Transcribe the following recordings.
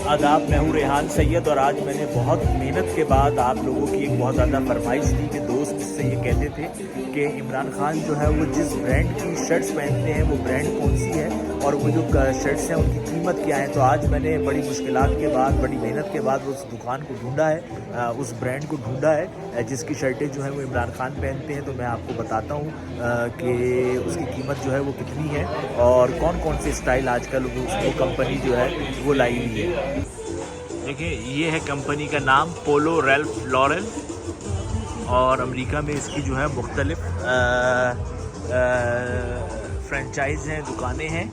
आदाब, मैं हूँ रेहान सैयद और आज मैंने बहुत मेहनत के बाद आप लोगों की एक बहुत ज़्यादा फरमाइश थी कि दोस्त मुझसे ये कहते थे कि इमरान खान जो है वो जिस ब्रांड की शर्ट्स पहनते हैं वो ब्रांड कौन सी है और वो जो शर्ट्स हैं उनकी कीमत क्या है। तो आज मैंने बड़ी मुश्किलात के बाद, बड़ी मेहनत के बाद उस दुकान को ढूंढा है, उस ब्रांड को ढूंढा है जिसकी शर्टें जो है वो इमरान खान पहनते हैं। तो मैं आपको बताता हूँ कि उसकी कीमत जो है वो कितनी है और कौन कौन से स्टाइल आजकल उसको कंपनी जो है वो लाई हुई है। देखिए, ये है कंपनी का नाम पोलो रैल्फ लॉरेन और अमेरिका में इसकी जो है मुख्तलिफ फ्रेंचाइज हैं, दुकानें हैं।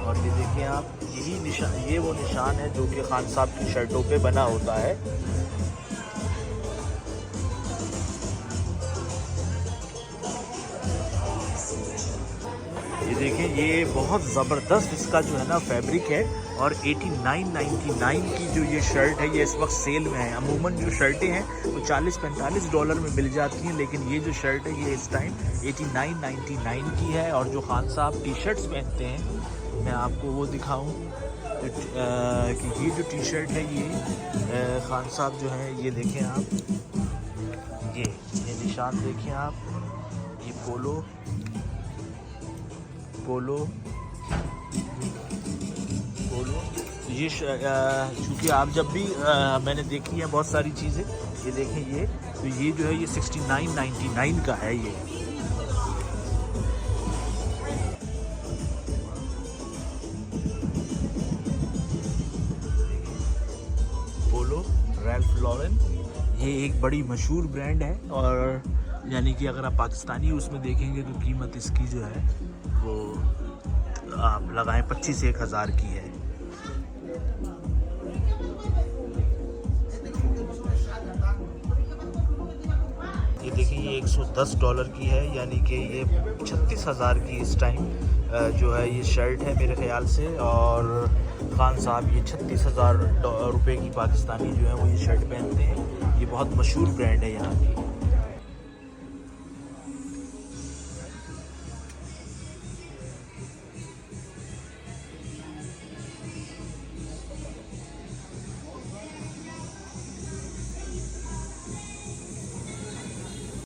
और ये देखिए आप, यही निशान, ये वो निशान है जो कि खान साहब की शर्टों पे बना होता है। ये देखिए, ये बहुत ज़बरदस्त इसका जो है ना फैब्रिक है और 89.99 की जो ये शर्ट है ये इस वक्त सेल में है। अमूमन जो शर्टें हैं वो $40-45 में मिल जाती हैं, लेकिन ये जो शर्ट है ये इस टाइम 89.99 की है। और जो खान साहब टी शर्ट्स पहनते हैं, मैं आपको वो दिखाऊं कि ये जो टी शर्ट है ये खान साहब जो है, ये देखें आप, ये निशान देखें आप, ये पोलो ये चूँकि आप जब भी मैंने देखी है बहुत सारी चीज़ें, ये देखें, ये तो ये जो है ये 69.99 का है। ये पोलो रैल्फ लॉरेन, ये एक बड़ी मशहूर ब्रांड है और यानी कि अगर आप पाकिस्तानी उसमें देखेंगे तो कीमत इसकी जो है वो आप लगाएं 25 से 1000 की है। ये देखिए, ये $110 की है, यानी कि ये 36,000 की इस टाइम जो है ये शर्ट है मेरे ख्याल से। और खान साहब ये 36,000 रुपये की पाकिस्तानी जो है वो ये शर्ट पहनते हैं। ये बहुत मशहूर ब्रांड है यहाँ की।